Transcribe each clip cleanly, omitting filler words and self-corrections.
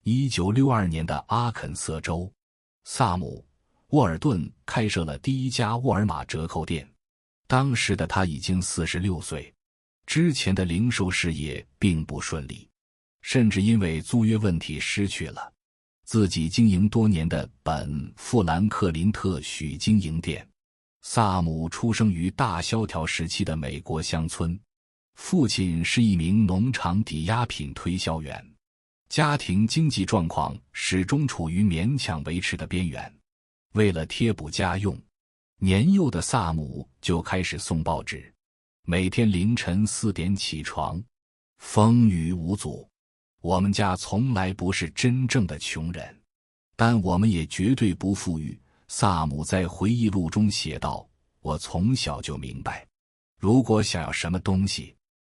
1962年的阿肯色州，萨姆·沃尔顿开设了第一家沃尔玛折扣店。当时的他已经46岁，之前的零售事业并不顺利，甚至因为租约问题失去了自己经营多年的富兰克林特许经营店。萨姆出生于大萧条时期的美国乡村，父亲是一名农场抵押品推销员，家庭经济状况始终处于勉强维持的边缘。为了贴补家用，年幼的萨姆就开始送报纸，每天凌晨4点起床，风雨无阻。我们家从来不是真正的穷人，但我们也绝对不富裕。萨姆在回忆录中写道，我从小就明白，如果想要什么东西，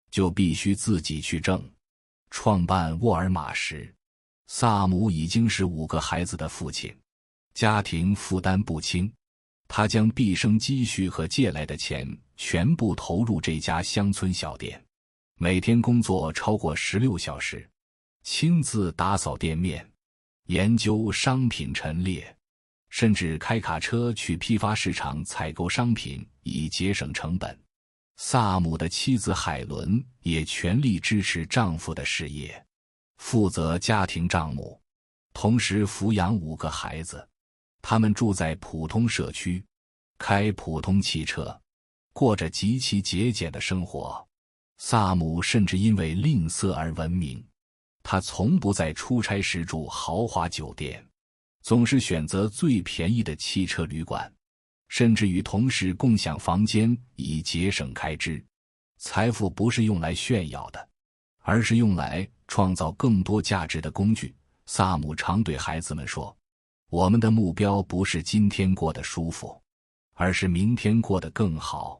就必须自己去挣。创办沃尔玛时，萨姆已经是5个孩子的父亲，家庭负担不轻。他将毕生积蓄和借来的钱全部投入这家乡村小店，每天工作超过16小时，亲自打扫店面，研究商品陈列，甚至开卡车去批发市场采购商品以节省成本。萨姆的妻子海伦也全力支持丈夫的事业，负责家庭账目，同时抚养5个孩子。他们住在普通社区，开普通汽车，过着极其节俭的生活。萨姆甚至因为吝啬而闻名，他从不在出差时住豪华酒店，总是选择最便宜的汽车旅馆，甚至与同事共享房间以节省开支。财富不是用来炫耀的，而是用来创造更多价值的工具。萨姆常对孩子们说，我们的目标不是今天过得舒服，而是明天过得更好。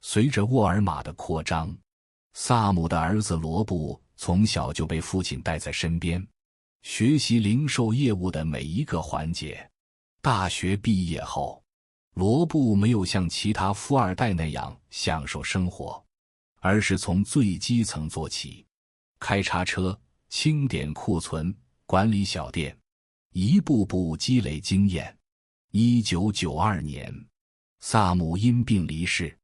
随着沃尔玛的扩张，萨姆的儿子罗布从小就被父亲带在身边，学习零售业务的每一个环节。大学毕业后，罗布没有像其他富二代那样享受生活，而是从最基层做起，开叉车、清点库存、管理小店，一步步积累经验。1992年，萨姆因病离世，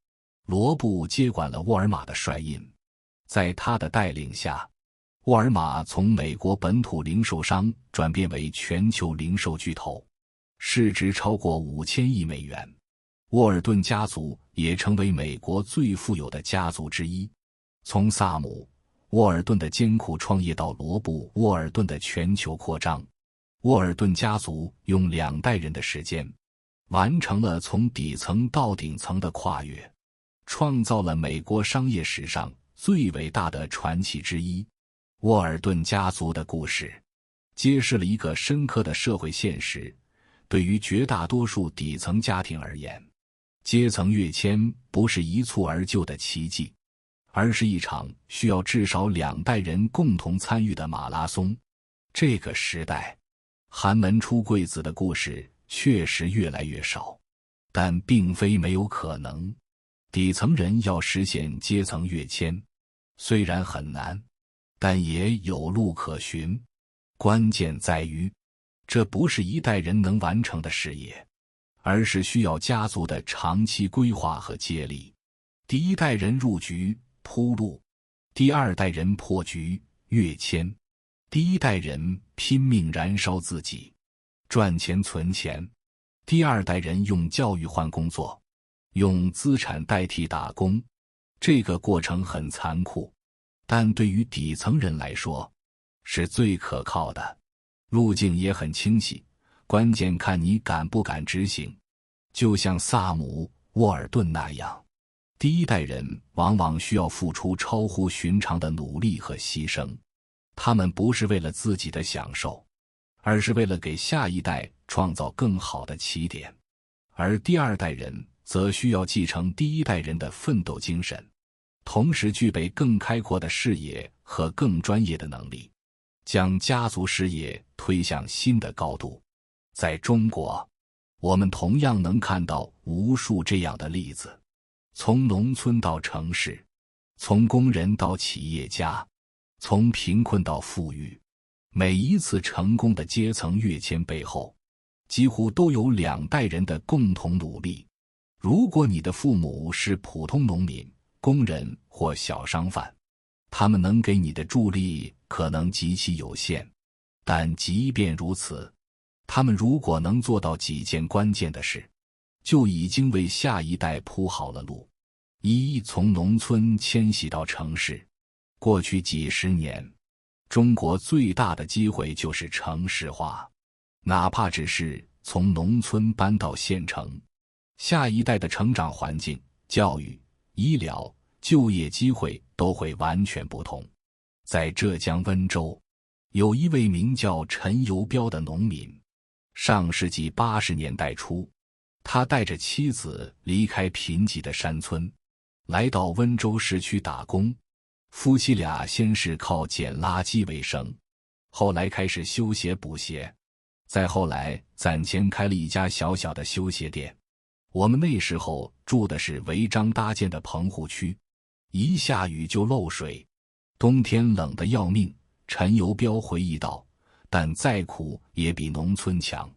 罗布接管了沃尔玛的帅印。在他的带领下，沃尔玛从美国本土零售商转变为全球零售巨头，市值超过5000亿美元。沃尔顿家族也成为美国最富有的家族之一。从萨姆·沃尔顿的艰苦创业到罗布·沃尔顿的全球扩张，沃尔顿家族用2代人的时间，完成了从底层到顶层的跨越，创造了美国商业史上最伟大的传奇之一。沃尔顿家族的故事揭示了一个深刻的社会现实，对于绝大多数底层家庭而言，阶层跃迁不是一蹴而就的奇迹，而是一场需要至少2代人共同参与的马拉松。这个时代，寒门出贵子的故事确实越来越少，但并非没有可能。底层人要实现阶层跃迁，虽然很难，但也有路可循。关键在于，这不是一代人能完成的事业，而是需要家族的长期规划和接力。第一代人入局铺路，第2代人破局跃迁。第一代人拼命燃烧自己，赚钱存钱；第2代人用教育换工作，用资产代替打工。这个过程很残酷，但对于底层人来说，是最可靠的。路径也很清晰，关键看你敢不敢执行。就像萨姆·沃尔顿那样，第一代人往往需要付出超乎寻常的努力和牺牲。他们不是为了自己的享受，而是为了给下一代创造更好的起点。而第2代人则需要继承第一代人的奋斗精神，同时具备更开阔的视野和更专业的能力，将家族事业推向新的高度。在中国，我们同样能看到无数这样的例子，从农村到城市，从工人到企业家，从贫困到富裕，每一次成功的阶层跃迁背后，几乎都有2代人的共同努力。如果你的父母是普通农民、工人或小商贩，他们能给你的助力可能极其有限，但即便如此，他们如果能做到几件关键的事，就已经为下一代铺好了路。一、从农村迁徙到城市。过去几十年，中国最大的机会就是城市化，哪怕只是从农村搬到县城，下一代的成长环境、教育、医疗、就业机会都会完全不同。在浙江温州，有一位名叫陈游标的农民，上世纪80年代初，他带着妻子离开贫瘠的山村，来到温州市区打工。夫妻俩先是靠捡垃圾为生，后来开始修鞋补鞋，再后来攒钱开了一家小小的修鞋店。我们那时候住的是违章搭建的棚户区，一下雨就漏水，冬天冷得要命。陈游标回忆道，但再苦也比农村强，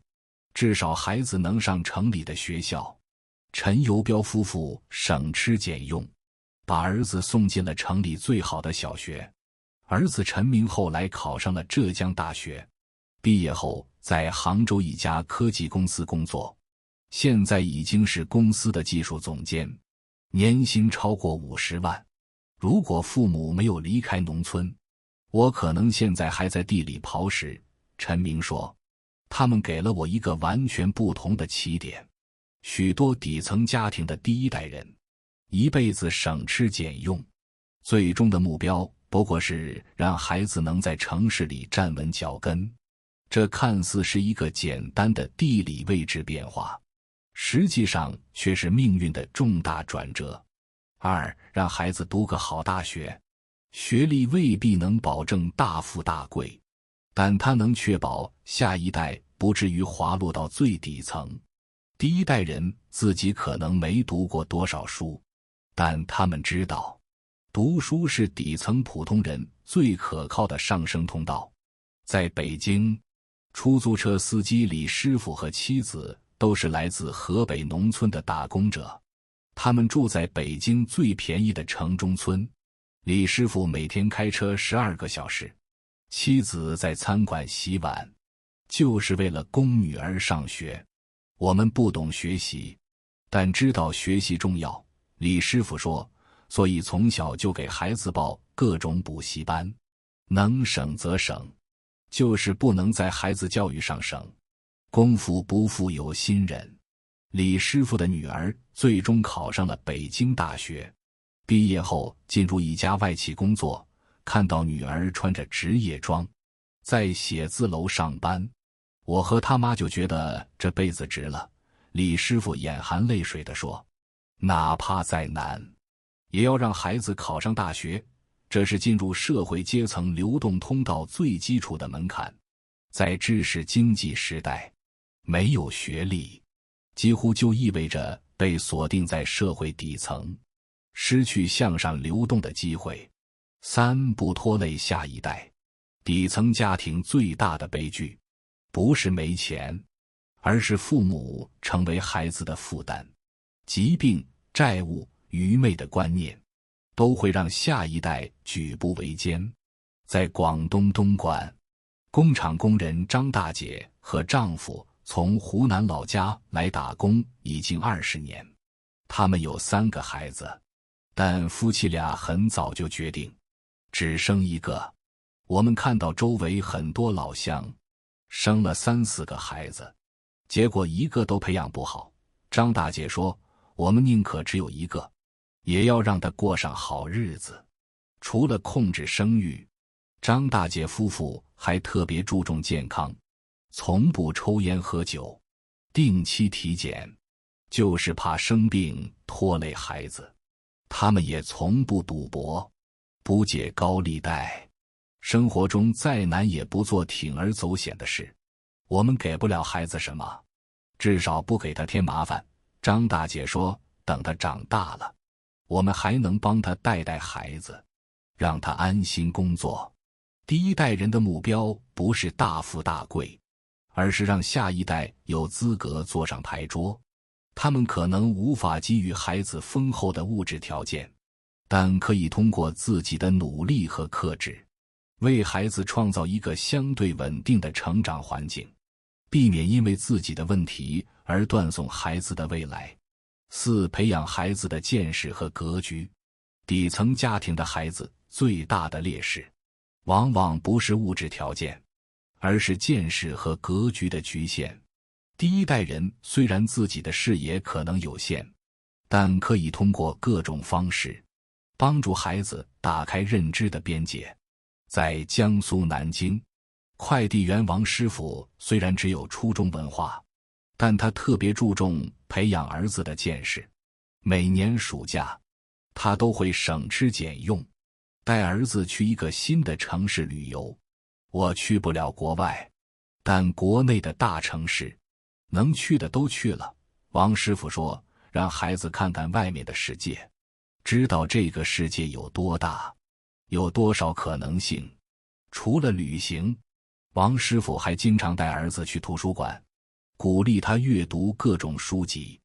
至少孩子能上城里的学校。陈游标夫妇省吃俭用，把儿子送进了城里最好的小学。儿子陈明后来考上了浙江大学，毕业后在杭州一家科技公司工作，现在已经是公司的技术总监，年薪超过50万。如果父母没有离开农村，我可能现在还在地里刨食。陈明说，他们给了我一个完全不同的起点。许多底层家庭的第一代人一辈子省吃俭用，最终的目标不过是让孩子能在城市里站稳脚跟。这看似是一个简单的地理位置变化，实际上却是命运的重大转折。2、让孩子读个好大学。学历未必能保证大富大贵，但它能确保下一代不至于滑落到最底层。第一代人自己可能没读过多少书，但他们知道，读书是底层普通人最可靠的上升通道。在北京，出租车司机李师傅和妻子都是来自河北农村的打工者，他们住在北京最便宜的城中村。李师傅每天开车12个小时，妻子在餐馆洗碗，就是为了供女儿上学。我们不懂学习，但知道学习重要。李师傅说，所以从小就给孩子报各种补习班，能省则省，就是不能在孩子教育上省。功夫不负有心人，李师傅的女儿最终考上了北京大学，毕业后进入一家外企工作，看到女儿穿着职业装，在写字楼上班，我和他妈就觉得这辈子值了。李师傅眼含泪水地说，哪怕再难，也要让孩子考上大学，这是进入社会阶层流动通道最基础的门槛。在知识经济时代，没有学历，几乎就意味着被锁定在社会底层，失去向上流动的机会。3、不拖累下一代。底层家庭最大的悲剧，不是没钱，而是父母成为孩子的负担。疾病、债务、愚昧的观念，都会让下一代举步维艰。在广东东莞，工厂工人张大姐和丈夫从湖南老家来打工已经20年，他们有3个孩子，但夫妻俩很早就决定只生一个。我们看到周围很多老乡生了3、4个孩子，结果一个都培养不好。张大姐说，我们宁可只有一个，也要让他过上好日子。除了控制生育，张大姐夫妇还特别注重健康，从不抽烟喝酒，定期体检，就是怕生病拖累孩子。他们也从不赌博，不借高利贷，生活中再难也不做铤而走险的事。我们给不了孩子什么，至少不给他添麻烦。张大姐说，等他长大了，我们还能帮他带孩子，让他安心工作。第一代人的目标不是大富大贵，而是让下一代有资格坐上牌桌。他们可能无法给予孩子丰厚的物质条件，但可以通过自己的努力和克制，为孩子创造一个相对稳定的成长环境，避免因为自己的问题而断送孩子的未来。4、培养孩子的见识和格局。底层家庭的孩子最大的劣势，往往不是物质条件，而是见识和格局的局限。第一代人虽然自己的视野可能有限，但可以通过各种方式帮助孩子打开认知的边界。在江苏南京，快递员王师傅虽然只有初中文化，但他特别注重培养儿子的见识。每年暑假，他都会省吃俭用，带儿子去一个新的城市旅游。我去不了国外，但国内的大城市能去的都去了。王师傅说，让孩子看看外面的世界，知道这个世界有多大，有多少可能性。除了旅行，王师傅还经常带儿子去图书馆，鼓励他阅读各种书籍，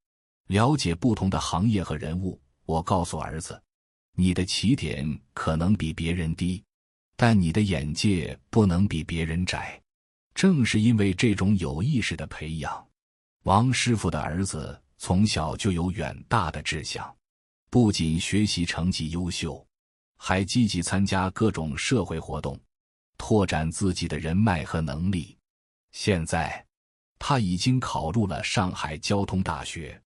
了解不同的行业和人物。我告诉儿子，你的起点可能比别人低，但你的眼界不能比别人窄。正是因为这种有意识的培养，王师傅的儿子从小就有远大的志向，不仅学习成绩优秀，还积极参加各种社会活动，拓展自己的人脉和能力。现在，他已经考入了上海交通大学，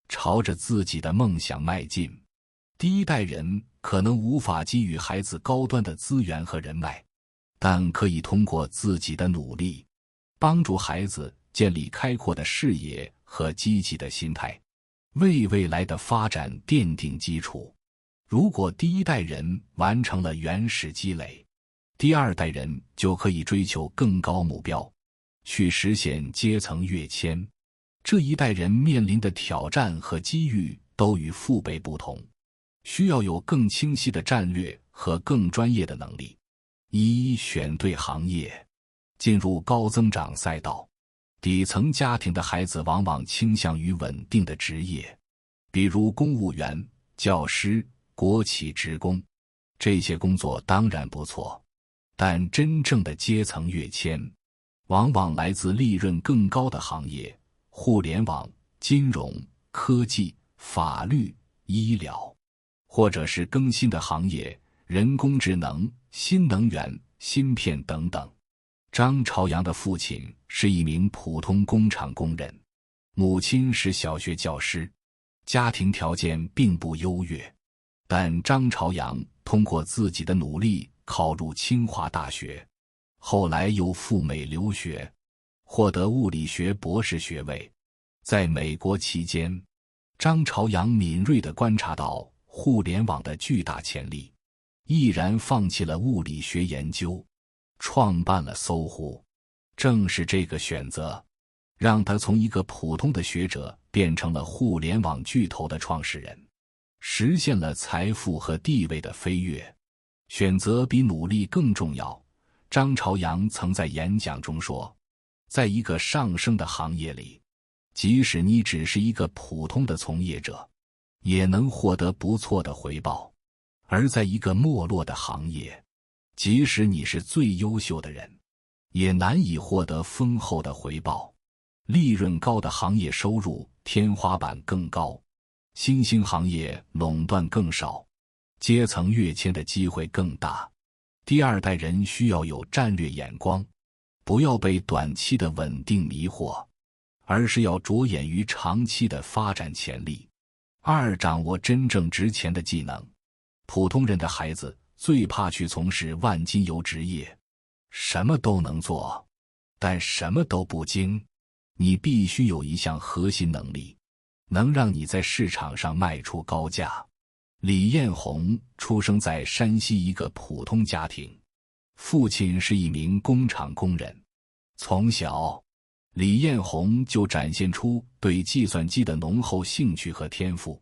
朝着自己的梦想迈进。第一代人可能无法给予孩子高端的资源和人脉，但可以通过自己的努力，帮助孩子建立开阔的视野和积极的心态，为未来的发展奠定基础。如果第一代人完成了原始积累，第二代人就可以追求更高目标，去实现阶层跃迁。这一代人面临的挑战和机遇都与父辈不同，需要有更清晰的战略和更专业的能力。1、选对行业，进入高增长赛道。底层家庭的孩子往往倾向于稳定的职业，比如公务员、教师、国企职工。这些工作当然不错，但真正的阶层跃迁往往来自利润更高的行业，互联网、金融、科技、法律、医疗，或者是更新的行业，人工智能、新能源、芯片等等。张朝阳的父亲是一名普通工厂工人，母亲是小学教师，家庭条件并不优越，但张朝阳通过自己的努力考入清华大学，后来又赴美留学，获得物理学博士学位。在美国期间，张朝阳敏锐地观察到互联网的巨大潜力，毅然放弃了物理学研究，创办了搜狐。正是这个选择，让他从一个普通的学者变成了互联网巨头的创始人，实现了财富和地位的飞跃。选择比努力更重要。张朝阳曾在演讲中说，在一个上升的行业里，即使你只是一个普通的从业者，也能获得不错的回报；而在一个没落的行业，即使你是最优秀的人，也难以获得丰厚的回报。利润高的行业收入天花板更高，新兴行业垄断更少，阶层跃迁的机会更大。第二代人需要有战略眼光，不要被短期的稳定迷惑，而是要着眼于长期的发展潜力。2、掌握真正值钱的技能。普通人的孩子最怕去从事万金油职业，什么都能做，但什么都不精。你必须有一项核心能力，能让你在市场上卖出高价。李彦宏出生在山西一个普通家庭，父亲是一名工厂工人。从小，李彦宏就展现出对计算机的浓厚兴趣和天赋。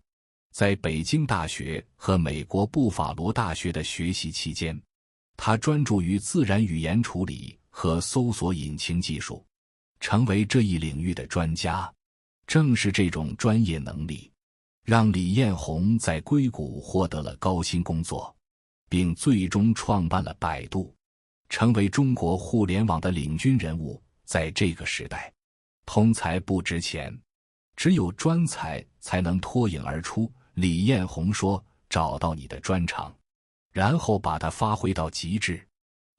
在北京大学和美国布法罗大学的学习期间，他专注于自然语言处理和搜索引擎技术，成为这一领域的专家。正是这种专业能力，让李彦宏在硅谷获得了高薪工作，并最终创办了百度，成为中国互联网的领军人物。在这个时代，通才不值钱，只有专才才能脱颖而出。李彦宏说，找到你的专长，然后把它发挥到极致，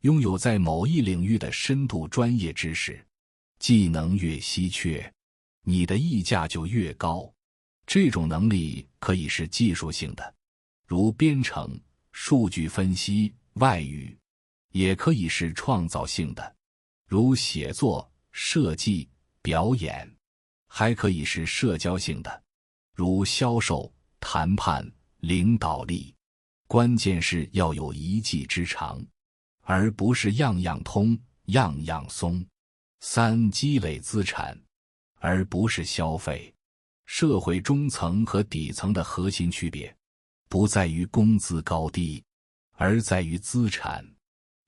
拥有在某一领域的深度专业知识，技能越稀缺，你的溢价就越高。这种能力可以是技术性的，如编程、数据分析、外语，也可以是创造性的，如写作、设计、表演，还可以是社交性的，如销售、谈判、领导力。关键是要有一技之长，而不是样样通、样样松。3、积累资产，而不是消费。社会中层和底层的核心区别，不在于工资高低，而在于资产。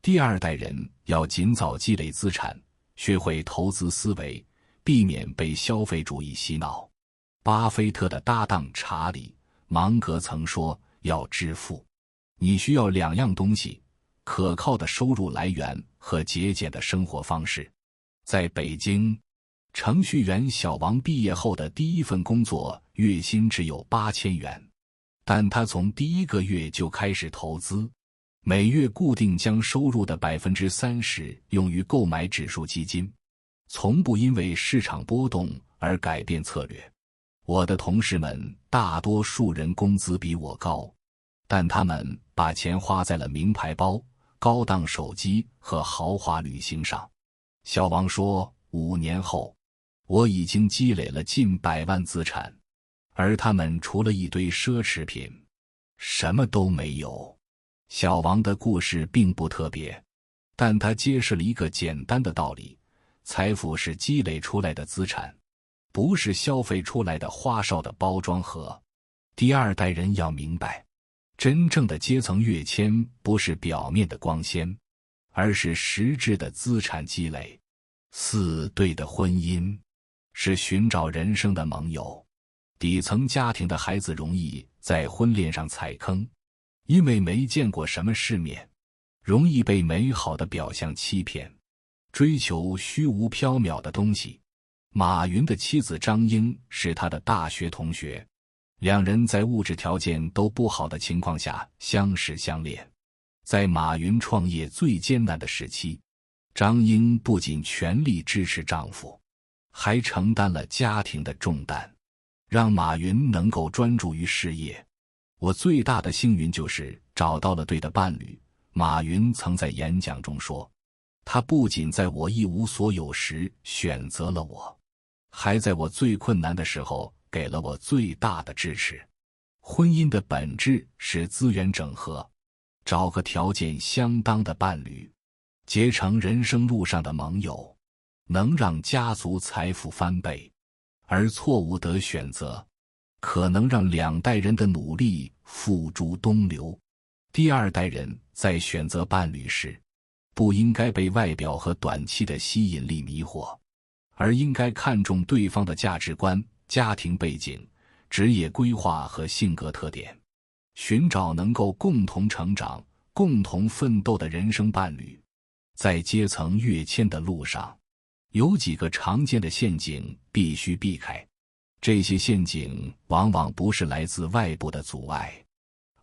第2代人要尽早积累资产，学会投资思维，避免被消费主义洗脑。巴菲特的搭档查理·芒格曾说，要致富，你需要2样东西：可靠的收入来源和节俭的生活方式。在北京，程序员小王毕业后的第一份工作月薪只有8000元，但他从第1个月就开始投资，每月固定将收入的 30% 用于购买指数基金，从不因为市场波动而改变策略。我的同事们大多数人工资比我高，但他们把钱花在了名牌包、高档手机和豪华旅行上。小王说，5年后，我已经积累了近100万资产，而他们除了一堆奢侈品，什么都没有。小王的故事并不特别，但他揭示了一个简单的道理：财富是积累出来的资产，不是消费出来的花哨的包装盒。第2代人要明白，真正的阶层跃迁不是表面的光鲜，而是实质的资产积累。4、对的婚姻是寻找人生的盟友。底层家庭的孩子容易在婚恋上踩坑，因为没见过什么世面，容易被美好的表象欺骗，追求虚无缥缈的东西。马云的妻子张英是他的大学同学，2人在物质条件都不好的情况下相识相恋。在马云创业最艰难的时期，张英不仅全力支持丈夫，还承担了家庭的重担，让马云能够专注于事业。我最大的幸运就是找到了对的伴侣，马云曾在演讲中说，他不仅在我一无所有时选择了我，还在我最困难的时候给了我最大的支持。婚姻的本质是资源整合，找个条件相当的伴侣，结成人生路上的盟友，能让家族财富翻倍。而错误的选择，可能让2代人的努力付诸东流。第2代人在选择伴侣时，不应该被外表和短期的吸引力迷惑，而应该看重对方的价值观、家庭背景、职业规划和性格特点，寻找能够共同成长、共同奋斗的人生伴侣。在阶层跃迁的路上，有几个常见的陷阱必须避开。这些陷阱往往不是来自外部的阻碍，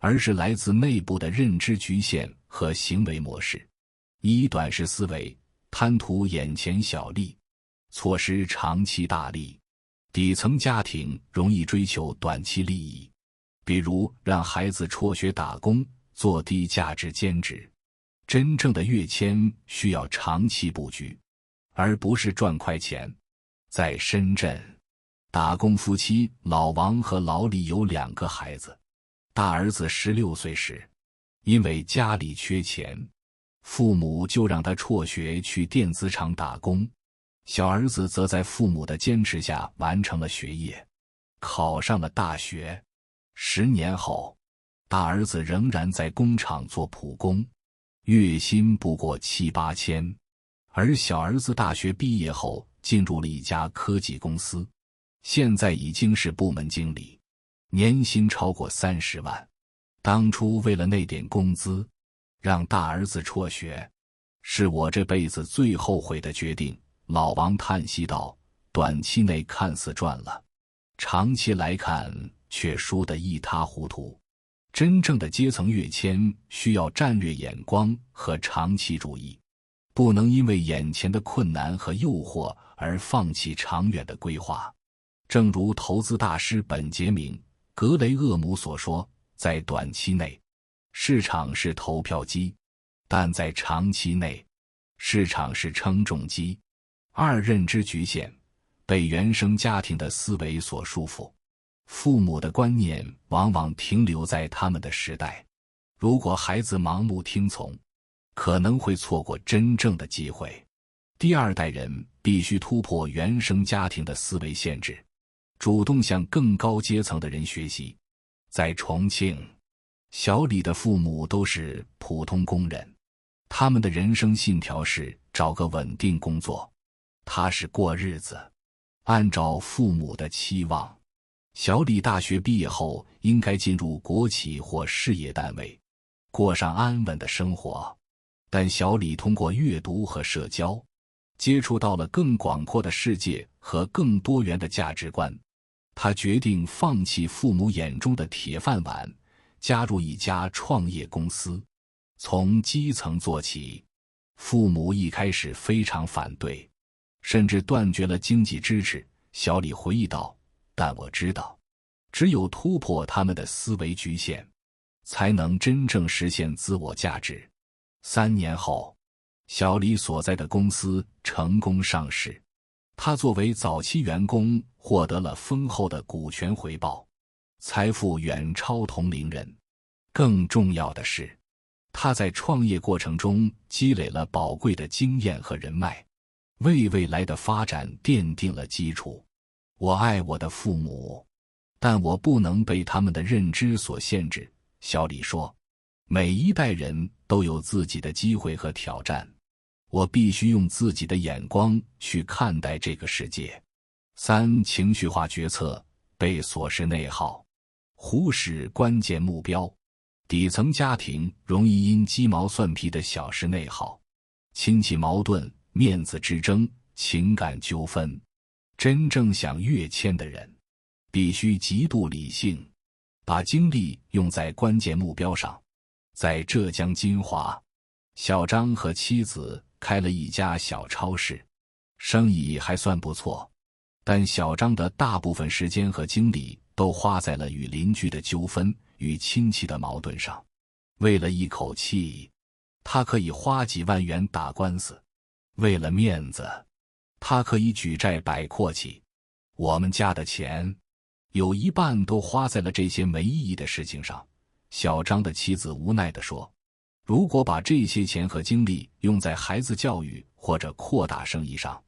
而是来自内部的认知局限和行为模式。1、短视思维，贪图眼前小利，错失长期大利。底层家庭容易追求短期利益，比如让孩子辍学打工，做低价值兼职。真正的跃迁需要长期布局，而不是赚快钱。在深圳，打工夫妻老王和老李有2个孩子。大儿子16岁时，因为家里缺钱，父母就让他辍学去电子厂打工。小儿子则在父母的坚持下完成了学业，考上了大学。10年后，大儿子仍然在工厂做普工，月薪不过7、8千。而小儿子大学毕业后进入了一家科技公司，现在已经是部门经理，年薪超过30万。当初为了那点工资，让大儿子辍学，是我这辈子最后悔的决定。老王叹息道，短期内看似赚了，长期来看却输得一塌糊涂。真正的阶层跃迁需要战略眼光和长期主义，不能因为眼前的困难和诱惑而放弃长远的规划。正如投资大师本杰明·格雷厄姆所说，在短期内，市场是投票机，但在长期内，市场是称重机。认知局限，被原生家庭的思维所束缚，父母的观念往往停留在他们的时代。如果孩子盲目听从，可能会错过真正的机会。第二代人必须突破原生家庭的思维限制，主动向更高阶层的人学习。在重庆，小李的父母都是普通工人，他们的人生信条是找个稳定工作，踏实过日子，按照父母的期望。小李大学毕业后应该进入国企或事业单位，过上安稳的生活。但小李通过阅读和社交，接触到了更广阔的世界和更多元的价值观。他决定放弃父母眼中的铁饭碗，加入一家创业公司，从基层做起。父母一开始非常反对，甚至断绝了经济支持。小李回忆道，但我知道，只有突破他们的思维局限，才能真正实现自我价值。3年后，小李所在的公司成功上市，他作为早期员工获得了丰厚的股权回报，财富远超同龄人。更重要的是，他在创业过程中积累了宝贵的经验和人脉，为未来的发展奠定了基础。我爱我的父母，但我不能被他们的认知所限制。小李说，每一代人都有自己的机会和挑战，我必须用自己的眼光去看待这个世界。情绪化决策，被琐事内耗，忽视关键目标。底层家庭容易因鸡毛蒜皮的小事内耗，亲戚矛盾、面子之争、情感纠纷。真正想跃迁的人，必须极度理性，把精力用在关键目标上。在浙江金华，小张和妻子开了一家小超市，生意还算不错，但小张的大部分时间和精力都花在了与邻居的纠纷、与亲戚的矛盾上。为了一口气，他可以花几万元打官司；为了面子，他可以举债摆阔气。我们家的钱，有一半都花在了这些没意义的事情上。小张的妻子无奈地说，如果把这些钱和精力用在孩子教育或者扩大生意上，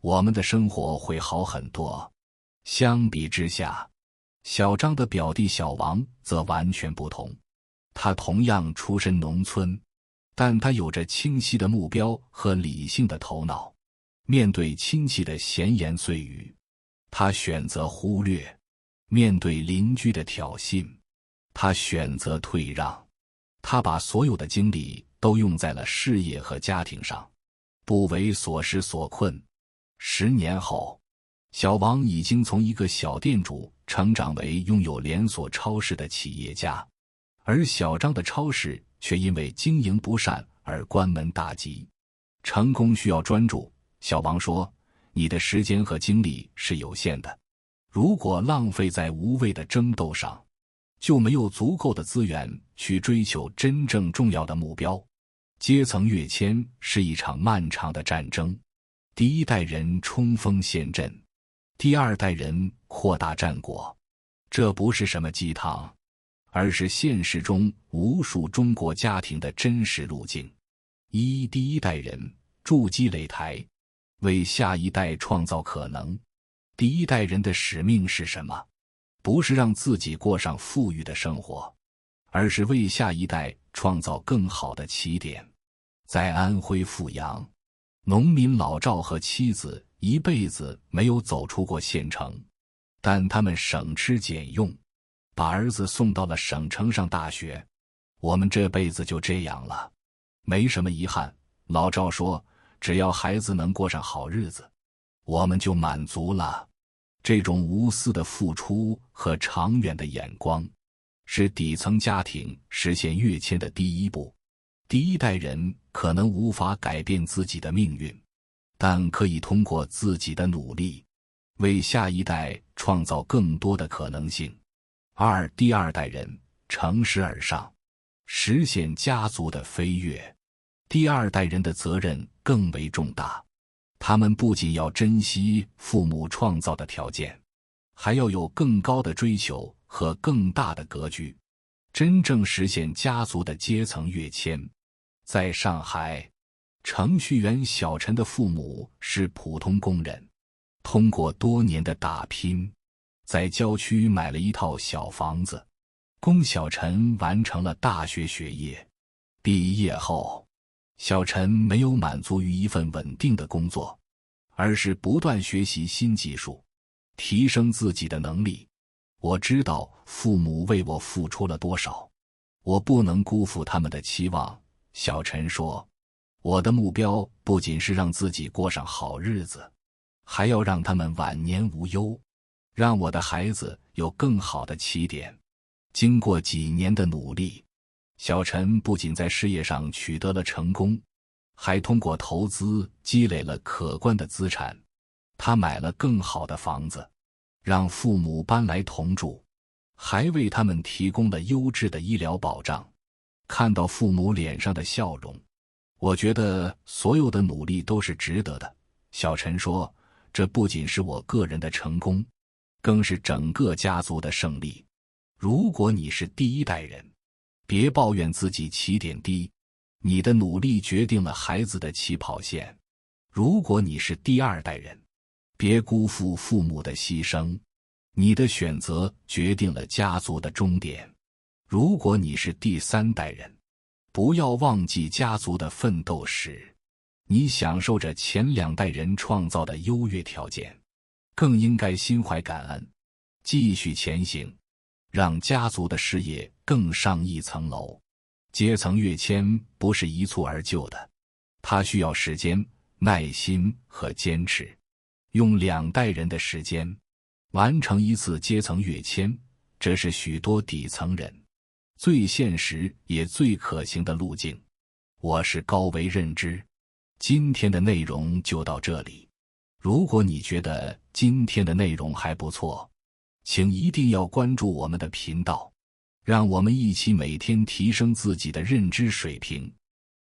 我们的生活会好很多。相比之下，小张的表弟小王则完全不同。他同样出身农村，但他有着清晰的目标和理性的头脑。面对亲戚的闲言碎语，他选择忽略；面对邻居的挑衅，他选择退让。他把所有的精力都用在了事业和家庭上，不为琐事所困。10年后，小王已经从一个小店主成长为拥有连锁超市的企业家，而小张的超市却因为经营不善而关门大吉。成功需要专注，小王说，你的时间和精力是有限的，如果浪费在无谓的争斗上，就没有足够的资源去追求真正重要的目标。阶层跃迁是一场漫长的战争，第一代人冲锋陷阵，第二代人扩大战果。这不是什么鸡汤，而是现实中无数中国家庭的真实路径。第一代人筑基垒台，为下一代创造可能。第一代人的使命是什么？不是让自己过上富裕的生活，而是为下一代创造更好的起点。在安徽阜阳，农民老赵和妻子一辈子没有走出过县城，但他们省吃俭用，把儿子送到了省城上大学。我们这辈子就这样了，没什么遗憾。老赵说，只要孩子能过上好日子，我们就满足了。这种无私的付出和长远的眼光，是底层家庭实现跃迁的第一步。第一代人可能无法改变自己的命运，但可以通过自己的努力，为下一代创造更多的可能性。第二代人乘势而上，实现家族的飞跃。第二代人的责任更为重大，他们不仅要珍惜父母创造的条件，还要有更高的追求和更大的格局，真正实现家族的阶层跃迁。在上海，程序员小陈的父母是普通工人，通过多年的打拼，在郊区买了一套小房子，供小陈完成了大学学业。毕业后，小陈没有满足于一份稳定的工作，而是不断学习新技术，提升自己的能力。我知道父母为我付出了多少，我不能辜负他们的期望。小陈说，我的目标不仅是让自己过上好日子，还要让他们晚年无忧，让我的孩子有更好的起点。经过几年的努力，小陈不仅在事业上取得了成功，还通过投资积累了可观的资产。他买了更好的房子，让父母搬来同住，还为他们提供了优质的医疗保障。看到父母脸上的笑容，我觉得所有的努力都是值得的。小陈说，这不仅是我个人的成功，更是整个家族的胜利。如果你是第一代人，别抱怨自己起点低，你的努力决定了孩子的起跑线。如果你是第二代人，别辜负父母的牺牲，你的选择决定了家族的终点。如果你是第三代人，不要忘记家族的奋斗史，你享受着前两代人创造的优越条件，更应该心怀感恩，继续前行，让家族的事业更上一层楼。阶层跃迁不是一蹴而就的，它需要时间、耐心和坚持。用2代人的时间完成一次阶层跃迁，这是许多底层人最现实也最可行的路径。我是高维认知，今天的内容就到这里。如果你觉得今天的内容还不错，请一定要关注我们的频道，让我们一起每天提升自己的认知水平。